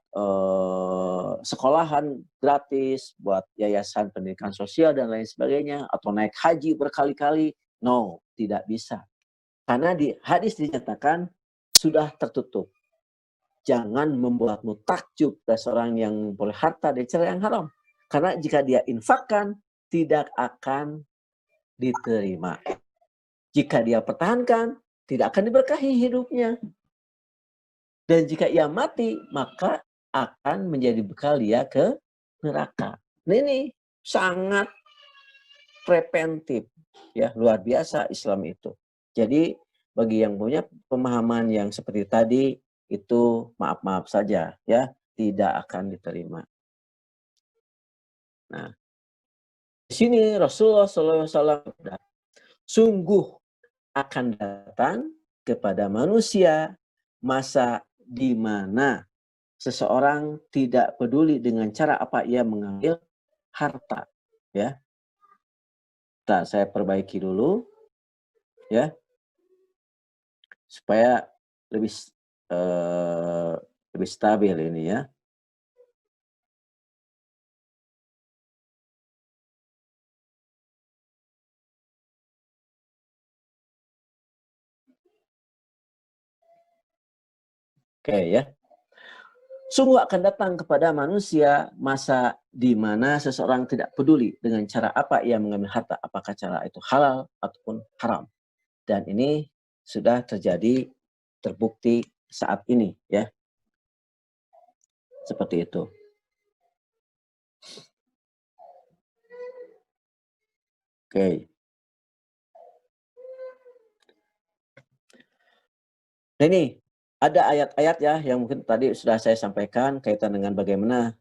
sekolahan gratis, buat yayasan pendidikan sosial dan lain sebagainya, atau naik haji berkali-kali. No, tidak bisa. Karena di hadis dinyatakan sudah tertutup. Jangan membuatmu takjub dari seorang yang memperoleh harta dari cara yang haram. Karena jika dia infakkan, tidak akan diterima. Jika dia pertahankan, tidak akan diberkahi hidupnya. Dan jika ia mati, maka akan menjadi bekal dia ke neraka. Nah, ini sangat preventif, ya, luar biasa Islam itu. Jadi bagi yang punya pemahaman yang seperti tadi, itu maaf-maaf saja, ya, tidak akan diterima. Nah, di sini Rasulullah SAW, sungguh akan datang kepada manusia masa di mana seseorang tidak peduli dengan cara apa ia mengambil harta, ya. Nah, saya perbaiki dulu, ya, supaya lebih eh, lebih stabil ini ya. Oke ya. Sungguh akan datang kepada manusia masa di mana seseorang tidak peduli dengan cara apa ia mengambil harta, apakah cara itu halal ataupun haram. Dan ini sudah terjadi, terbukti saat ini ya, seperti itu. Oke. Nah ini, ada ayat-ayat ya yang mungkin tadi sudah saya sampaikan kaitan dengan bagaimana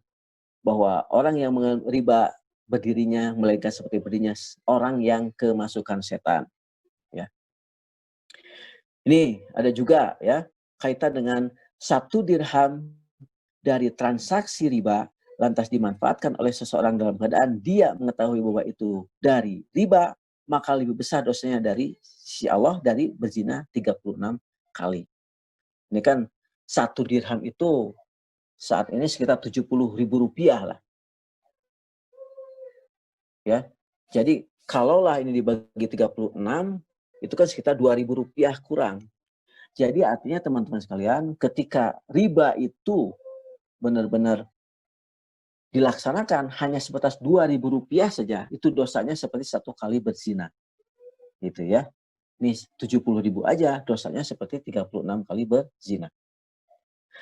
bahwa orang yang mengambil riba berdirinya melainkan seperti berdirinya orang yang kemasukan setan. Ya. Ini ada juga ya kaitan dengan 1 dirham dari transaksi riba lantas dimanfaatkan oleh seseorang dalam keadaan dia mengetahui bahwa itu dari riba, maka lebih besar dosanya dari sisi Allah dari berzina 36 kali. Ini kan 1 dirham itu saat ini sekitar 70.000 rupiah lah. Ya. Jadi kalaulah ini dibagi 36, itu kan sekitar 2.000 rupiah kurang. Jadi artinya teman-teman sekalian, ketika riba itu benar-benar dilaksanakan hanya sebatas 2.000 rupiah saja, itu dosanya seperti 1 kali berzina. Gitu ya. Ini 70.000 aja, dosanya seperti 36 kali berzina.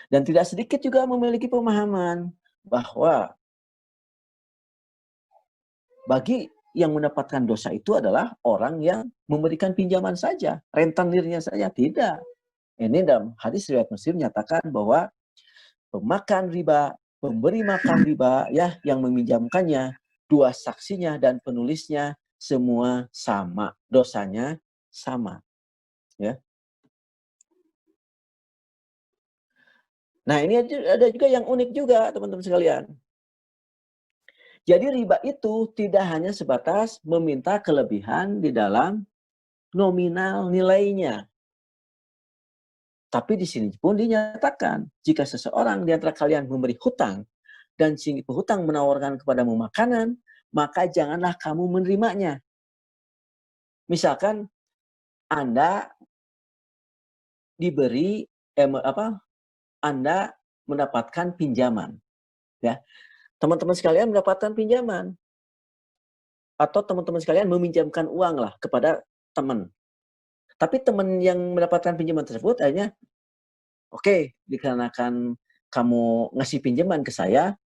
Dan tidak sedikit juga memiliki pemahaman bahwa bagi yang mendapatkan dosa itu adalah orang yang memberikan pinjaman saja, rentenirnya saja. Tidak. Ini dalam hadis riwayat Muslim menyatakan bahwa pemakan riba, pemberi makan riba, ya, yang meminjamkannya, 2 saksinya dan penulisnya semua sama, dosanya sama, ya. Nah, ini ada juga yang unik juga, teman-teman sekalian. Jadi riba itu tidak hanya sebatas meminta kelebihan di dalam nominal nilainya. Tapi di sini pun dinyatakan, jika seseorang di antara kalian memberi hutang, dan si penghutang menawarkan kepadamu makanan, maka janganlah kamu menerimanya. Misalkan Anda diberi Anda mendapatkan pinjaman, ya. Teman-teman sekalian mendapatkan pinjaman atau teman-teman sekalian meminjamkan uang lah kepada teman. Tapi teman yang mendapatkan pinjaman tersebut akhirnya, oke, dikarenakan kamu ngasih pinjaman ke saya,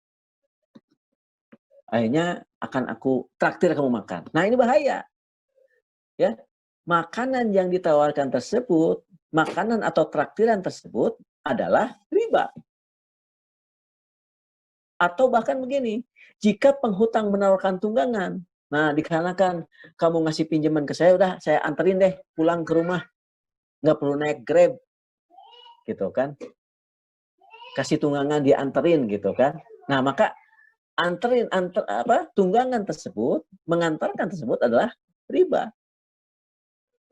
akhirnya akan aku traktir kamu makan. Nah, ini bahaya. Ya. Makanan yang ditawarkan tersebut, makanan atau traktiran tersebut adalah riba. Atau bahkan begini, jika penghutang menawarkan tunggangan, nah dikarenakan kamu ngasih pinjaman ke saya, udah saya anterin deh pulang ke rumah, nggak perlu naik Grab, gitu kan? Kasih tunggangan dianterin gitu kan? Nah maka tunggangan tersebut, mengantarkan tersebut adalah riba.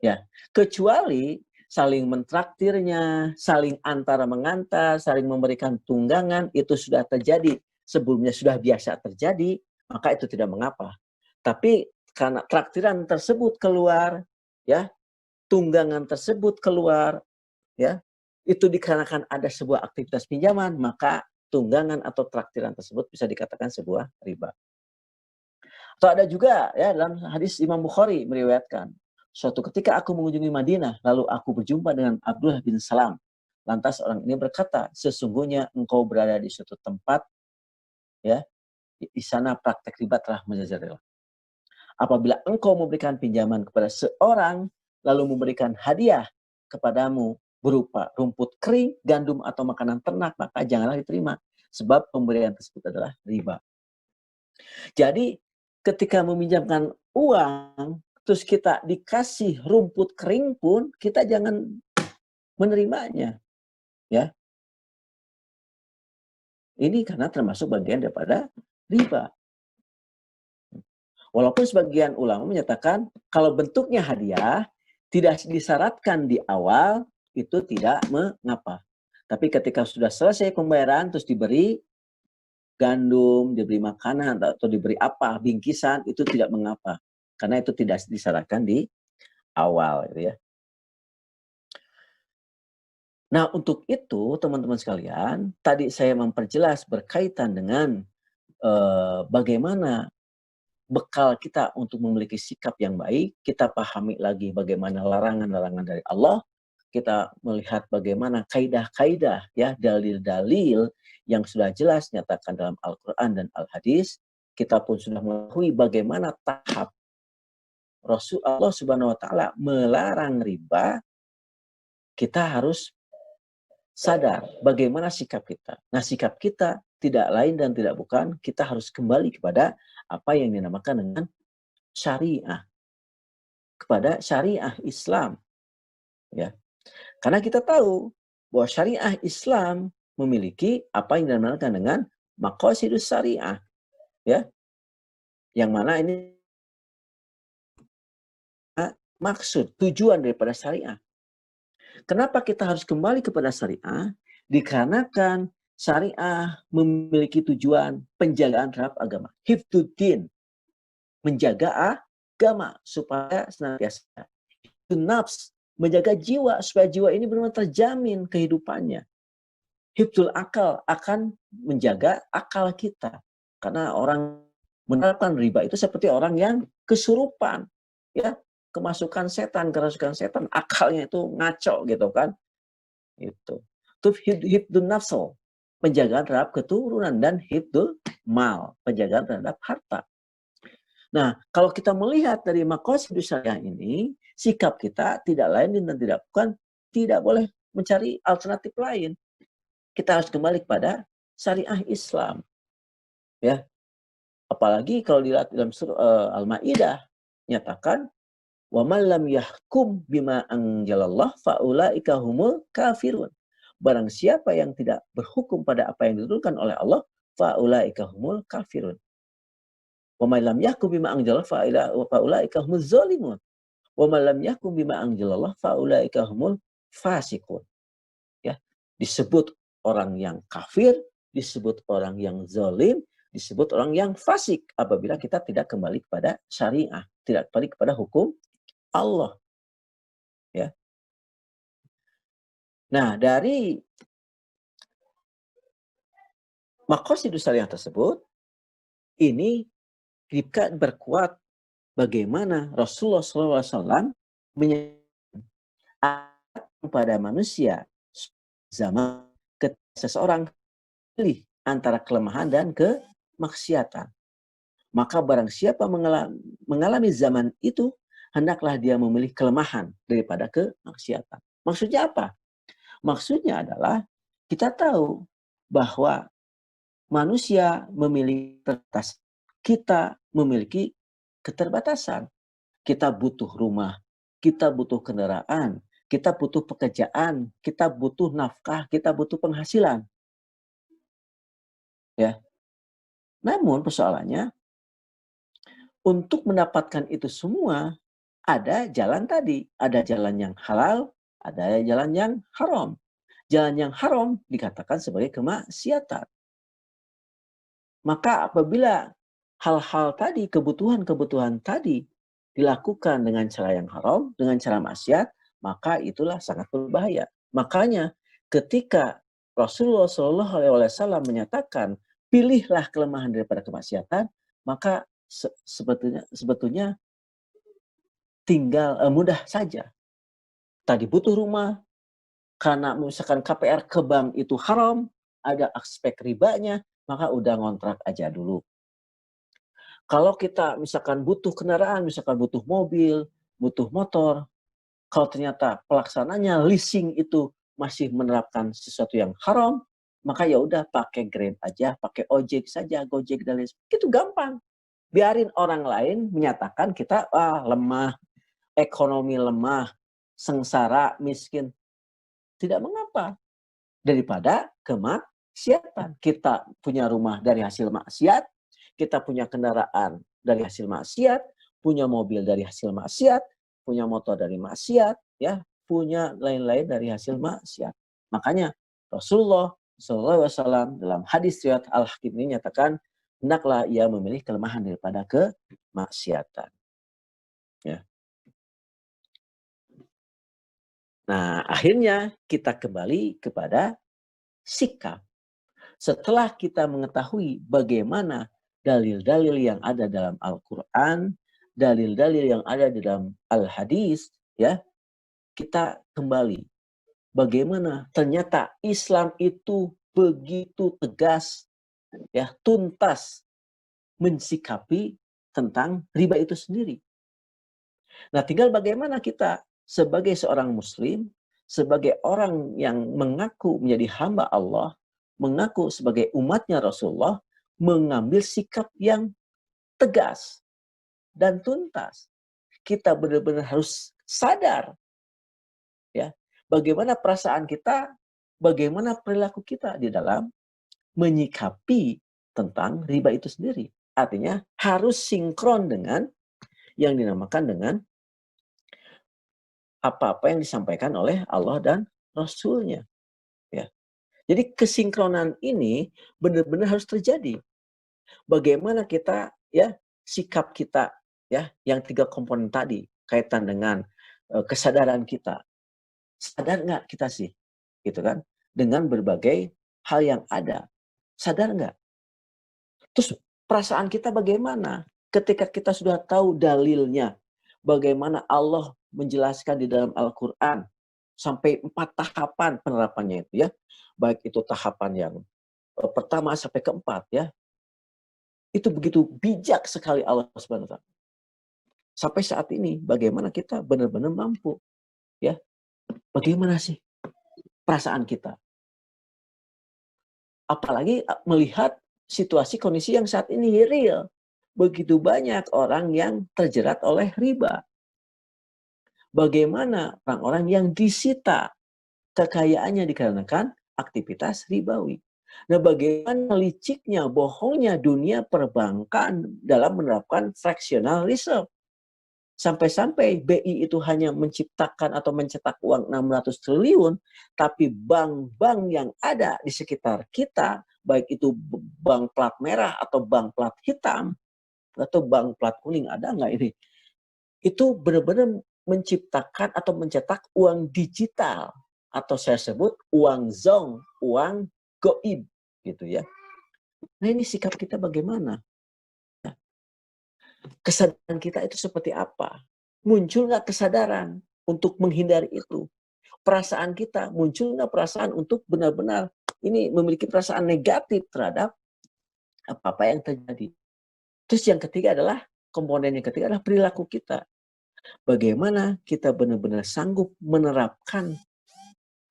Ya, kecuali saling mentraktirnya, saling antara mengantar, saling memberikan tunggangan, itu sudah terjadi, sebelumnya sudah biasa terjadi, maka itu tidak mengapa. Tapi karena traktiran tersebut keluar, ya, tunggangan tersebut keluar, ya, itu dikarenakan ada sebuah aktivitas pinjaman, maka tunggangan atau traktiran tersebut bisa dikatakan sebuah riba. Atau ada juga ya dalam hadis Imam Bukhari meriwayatkan, suatu ketika aku mengunjungi Madinah, lalu aku berjumpa dengan Abdullah bin Salam. Lantas orang ini berkata, sesungguhnya engkau berada di suatu tempat, ya, di sana praktek riba telah merajalela. Apabila engkau memberikan pinjaman kepada seorang, lalu memberikan hadiah kepadamu berupa rumput kering, gandum atau makanan ternak, maka janganlah diterima. Sebab pemberian tersebut adalah riba. Jadi ketika meminjamkan uang, terus kita dikasih rumput kering pun, kita jangan menerimanya. Ya. Ini karena termasuk bagian daripada riba. Walaupun sebagian ulama menyatakan, kalau bentuknya hadiah, tidak disyaratkan di awal, itu tidak mengapa. Tapi ketika sudah selesai pembayaran, terus diberi gandum, diberi makanan, atau diberi apa, bingkisan, itu tidak mengapa. Karena itu tidak disyaratkan di awal. Gitu ya. Nah, untuk itu teman-teman sekalian, tadi saya memperjelas berkaitan dengan bagaimana bekal kita untuk memiliki sikap yang baik, kita pahami lagi bagaimana larangan-larangan dari Allah, kita melihat bagaimana kaidah-kaidah ya, dalil-dalil yang sudah jelas nyatakan dalam Al-Qur'an dan Al-Hadis, kita pun sudah mengetahui bagaimana tahap Rasulullah Subhanahu wa taala melarang riba, kita harus sadar bagaimana sikap kita. Nah, sikap kita tidak lain dan tidak bukan kita harus kembali kepada apa yang dinamakan dengan syariah, kepada syariah Islam, ya. Karena kita tahu bahwa syariah Islam memiliki apa yang dinamakan dengan maqasidus syariah, ya. Yang mana ini maksud, tujuan daripada syariah. Kenapa kita harus kembali kepada syariah? Dikarenakan syariah memiliki tujuan penjagaan terhadap agama. Hifdzuddin, menjaga agama supaya senantiasa. Nafs, menjaga jiwa supaya jiwa ini benar-benar terjamin kehidupannya. Hifdzul akal, akan menjaga akal kita. Karena orang menerapkan riba itu seperti orang yang kesurupan, ya, kemasukan setan, kerasukan setan, akalnya itu ngaco gitu kan. Itu. Hifdzun nafsul, penjagaan terhadap keturunan, dan hifdzul mal, penjagaan terhadap harta. Nah, kalau kita melihat dari maqasidus syariah ini, sikap kita tidak lain dan tidak bukan tidak boleh mencari alternatif lain. Kita harus kembali kepada syariah Islam, ya. Apalagi kalau dilihat dalam surah Al-Maidah nyatakan wa man lam yahkum bima anzalallah faulaika humul kafirun. Barang siapa yang tidak berhukum pada apa yang diturunkan oleh Allah, faulaika humul kafirun. Wa man lam yahkum bima anzalallah faulaika humuz zalimun. Wa man lam yahkum bima anzalallah faulaika humul fasiqun. Ya, disebut orang yang kafir, disebut orang yang zalim, disebut orang yang fasik apabila kita tidak kembali kepada syariah, tidak kembali kepada hukum Allah, ya. Nah, dari maqasidus syariah tersebut ini kita berkuat bagaimana Rasulullah SAW menyampaikan kepada manusia zaman ketika seseorang pilih antara kelemahan dan kemaksiatan. Maka barang siapa mengalami zaman itu, hendaklah dia memilih kelemahan daripada kemaksiatan. Maksudnya apa? Maksudnya adalah kita tahu bahwa manusia memiliki keterbatasan. Kita memiliki keterbatasan. Kita butuh rumah, kita butuh kendaraan, kita butuh pekerjaan, kita butuh nafkah, kita butuh penghasilan. Ya. Namun persoalannya, untuk mendapatkan itu semua, ada jalan tadi. Ada jalan yang halal, ada jalan yang haram. Jalan yang haram dikatakan sebagai kemaksiatan. Maka apabila hal-hal tadi, kebutuhan-kebutuhan tadi dilakukan dengan cara yang haram, dengan cara maksiat, maka itulah sangat berbahaya. Makanya ketika Rasulullah SAW menyatakan, pilihlah kelemahan daripada kemaksiatan, maka sebetulnya tinggal mudah saja. Tadi butuh rumah, karena misalkan KPR ke bank itu haram, ada aspek ribanya, maka udah ngontrak aja dulu. Kalau kita misalkan butuh kendaraan, misalkan butuh mobil, butuh motor, kalau ternyata pelaksananya leasing itu masih menerapkan sesuatu yang haram, maka ya udah pakai Grab aja, pakai ojek saja, Gojek dan lain sebagainya. Itu gampang. Biarin orang lain menyatakan kita lemah, ekonomi lemah, sengsara, miskin. Tidak mengapa. Daripada kemaksiatan. Kita punya rumah dari hasil maksiat, kita punya kendaraan dari hasil maksiat, punya mobil dari hasil maksiat, punya motor dari maksiat, ya, punya lain-lain dari hasil maksiat. Makanya Rasulullah SAW dalam hadis riwayat Al-Hakim ini nyatakan, hendaklah ia memilih kelemahan daripada kemaksiatan. Ya. Nah, akhirnya kita kembali kepada sikap. Setelah kita mengetahui bagaimana dalil-dalil yang ada dalam Al-Quran, dalil-dalil yang ada di dalam Al-Hadis, ya, kita kembali. Bagaimana ternyata Islam itu begitu tegas, ya, tuntas mensikapi tentang riba itu sendiri. Nah, tinggal bagaimana kita sebagai seorang muslim, sebagai orang yang mengaku menjadi hamba Allah, mengaku sebagai umatnya Rasulullah, mengambil sikap yang tegas dan tuntas. Kita benar-benar harus sadar, ya, bagaimana perasaan kita, bagaimana perilaku kita di dalam menyikapi tentang riba itu sendiri. Artinya harus sinkron dengan yang dinamakan dengan apa-apa yang disampaikan oleh Allah dan Rasul-Nya. Ya. Jadi kesinkronan ini benar-benar harus terjadi. Bagaimana kita, ya, sikap kita, ya, yang 3 komponen tadi kaitan dengan kesadaran kita. Sadar nggak kita sih, gitu kan? Dengan berbagai hal yang ada. Sadar nggak? Terus perasaan kita bagaimana? Ketika kita sudah tahu dalilnya, bagaimana Allah menjelaskan di dalam Al-Quran, sampai 4 tahapan penerapannya itu, ya. Baik itu tahapan yang pertama sampai keempat, ya. Itu begitu bijak sekali Allah Subhanahu wa taala. Sampai saat ini bagaimana kita benar-benar mampu, ya. Bagaimana sih perasaan kita? Apalagi melihat situasi kondisi yang saat ini real. Begitu banyak orang yang terjerat oleh riba. Bagaimana orang-orang yang disita kekayaannya dikarenakan aktivitas ribawi. Nah, bagaimana liciknya, bohongnya dunia perbankan dalam menerapkan fractional reserve. Sampai-sampai BI itu hanya menciptakan atau mencetak uang 600 triliun, tapi bank-bank yang ada di sekitar kita, baik itu bank plat merah atau bank plat hitam, atau bank plat kuning, ada nggak ini? Itu benar-benar menciptakan atau mencetak uang digital, atau saya sebut uang zong, uang goib, gitu ya. Nah, ini sikap kita bagaimana? Kesadaran kita itu seperti apa? Muncul nggak kesadaran untuk menghindari itu? Perasaan kita, muncul nggak perasaan untuk benar-benar ini memiliki perasaan negatif terhadap apa-apa yang terjadi? Terus yang ketiga adalah, komponen yang ketiga adalah perilaku kita. Bagaimana kita benar-benar sanggup menerapkan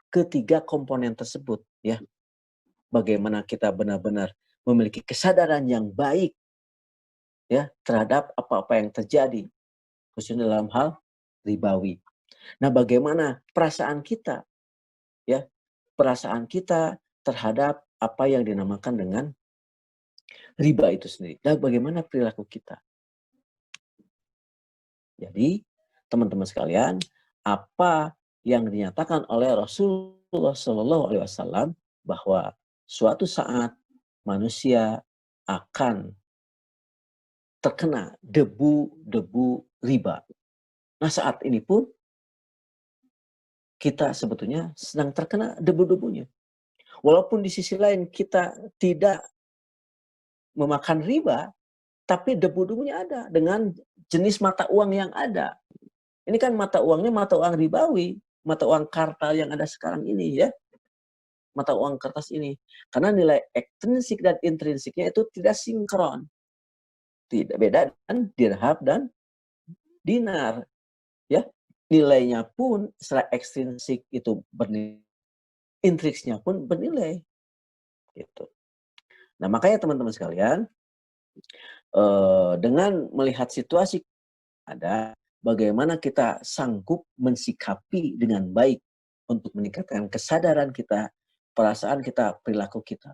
ketiga komponen tersebut, ya. Bagaimana kita benar-benar memiliki kesadaran yang baik, ya, terhadap apa-apa yang terjadi, khususnya dalam hal ribawi. Nah, bagaimana perasaan kita, ya, perasaan kita terhadap apa yang dinamakan dengan riba itu sendiri. Dan bagaimana perilaku kita. Jadi, teman-teman sekalian, apa yang dinyatakan oleh Rasulullah SAW bahwa suatu saat manusia akan terkena debu-debu riba. Nah, saat ini pun kita sebetulnya sedang terkena debu-debunya. Walaupun di sisi lain kita tidak memakan riba, tapi debu-debunya ada dengan jenis mata uang yang ada. Ini kan mata uangnya mata uang ribawi, mata uang kartal yang ada sekarang ini, ya. Mata uang kertas ini. Karena nilai ekstrinsik dan intrinsiknya itu tidak sinkron. Tidak beda dengan dirham dan dinar, ya. Nilainya pun secara ekstrinsik itu bernilai, intrinsiknya pun bernilai, gitu. Nah, makanya teman-teman sekalian, dengan melihat situasi ada, bagaimana kita sanggup mensikapi dengan baik untuk meningkatkan kesadaran kita, perasaan kita, perilaku kita.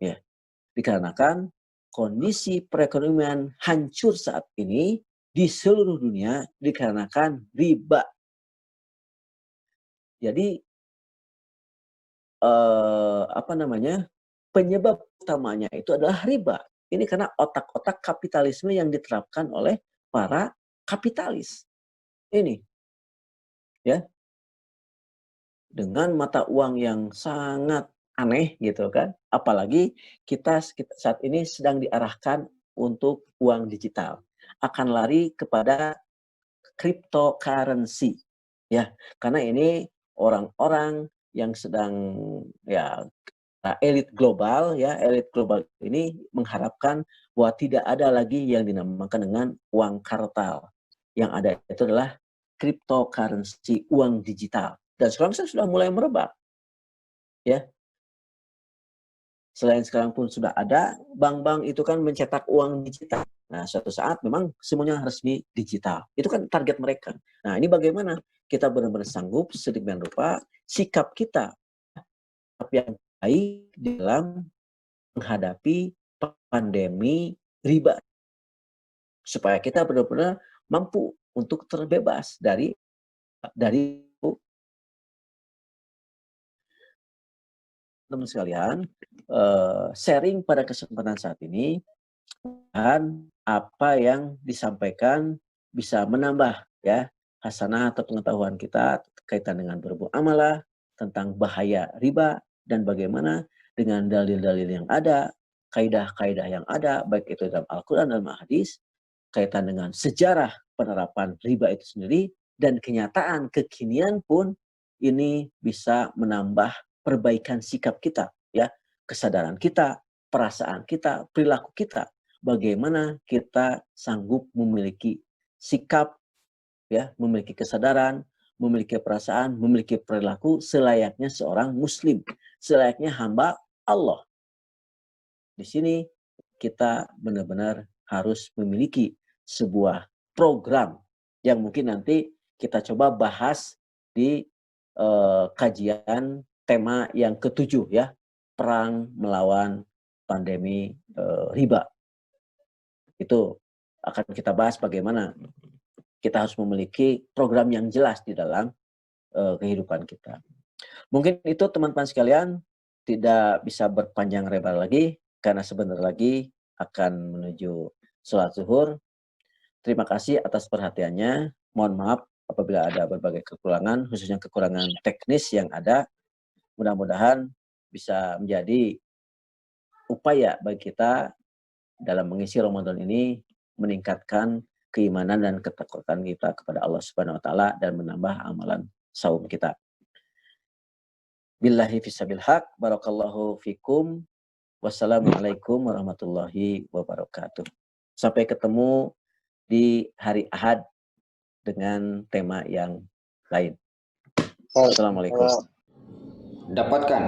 Ya, dikarenakan kondisi perekonomian hancur saat ini di seluruh dunia dikarenakan riba. Jadi penyebab utamanya itu adalah riba. Ini karena otak-otak kapitalisme yang diterapkan oleh para kapitalis. Ini, ya. dengan mata uang yang sangat aneh gitu kan. Apalagi kita saat ini sedang diarahkan untuk uang digital. Akan lari kepada cryptocurrency ya. Karena ini orang-orang yang sedang ya elit global ya, elit global ini mengharapkan bahwa tidak ada lagi yang dinamakan dengan uang kartal. Yang ada itu adalah cryptocurrency, uang digital. Dan sekarang sudah mulai merebak ya. Selain sekarang pun sudah ada, bank-bank itu kan mencetak uang digital. Nah, suatu saat memang semuanya resmi digital. Itu kan target mereka. Nah, ini bagaimana kita benar-benar sanggup sedemikian rupa sikap kita yang baik dalam menghadapi pandemi riba. Supaya kita benar-benar mampu untuk terbebas dari teman sekalian, sharing pada kesempatan saat ini dan apa yang disampaikan bisa menambah ya hasanah atau pengetahuan kita kaitan dengan berbuat amalah tentang bahaya riba dan bagaimana dengan dalil-dalil yang ada, kaidah-kaidah yang ada baik itu dalam Al-Qur'an dan hadis kaitan dengan sejarah penerapan riba itu sendiri dan kenyataan kekinian pun ini bisa menambah perbaikan sikap kita ya, kesadaran kita, perasaan kita, perilaku kita. Bagaimana kita sanggup memiliki sikap ya, memiliki kesadaran, memiliki perasaan, memiliki perilaku selayaknya seorang muslim, selayaknya hamba Allah. Di sini kita benar-benar harus memiliki sebuah program yang mungkin nanti kita coba bahas di kajian tema yang ke-7 ya, perang melawan pandemi riba. Itu akan kita bahas bagaimana kita harus memiliki program yang jelas di dalam kehidupan kita. Mungkin itu teman-teman sekalian, tidak bisa berpanjang lebar lagi karena sebentar lagi akan menuju sholat zuhur. Terima kasih atas perhatiannya. Mohon maaf apabila ada berbagai kekurangan, khususnya kekurangan teknis yang ada. Mudah-mudahan bisa menjadi upaya bagi kita dalam mengisi Ramadan ini meningkatkan keimanan dan ketakwaan kita kepada Allah Subhanahu wa taala dan menambah amalan saum kita. Billahi fisabil haq, barakallahu fikum. Wassalamualaikum warahmatullahi wabarakatuh. Sampai ketemu di hari Ahad dengan tema yang lain. Assalamualaikum. Dapatkan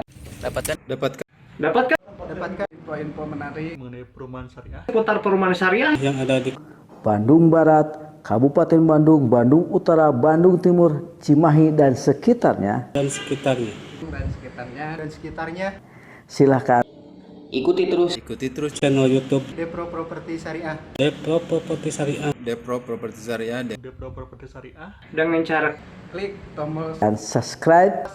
info-info menarik mengenai perumahan syariah, seputar perumahan syariah yang ada di Bandung Barat, Kabupaten Bandung, Bandung Utara, Bandung Timur, Cimahi dan sekitarnya. dan sekitarnya. Silahkan Ikuti terus Channel YouTube Depro Properti Syariah dengan cara klik tombol dan subscribe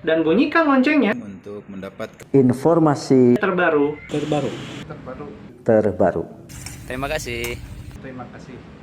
dan bunyikan loncengnya untuk mendapatkan informasi terbaru. terbaru. Terima kasih. Terima kasih.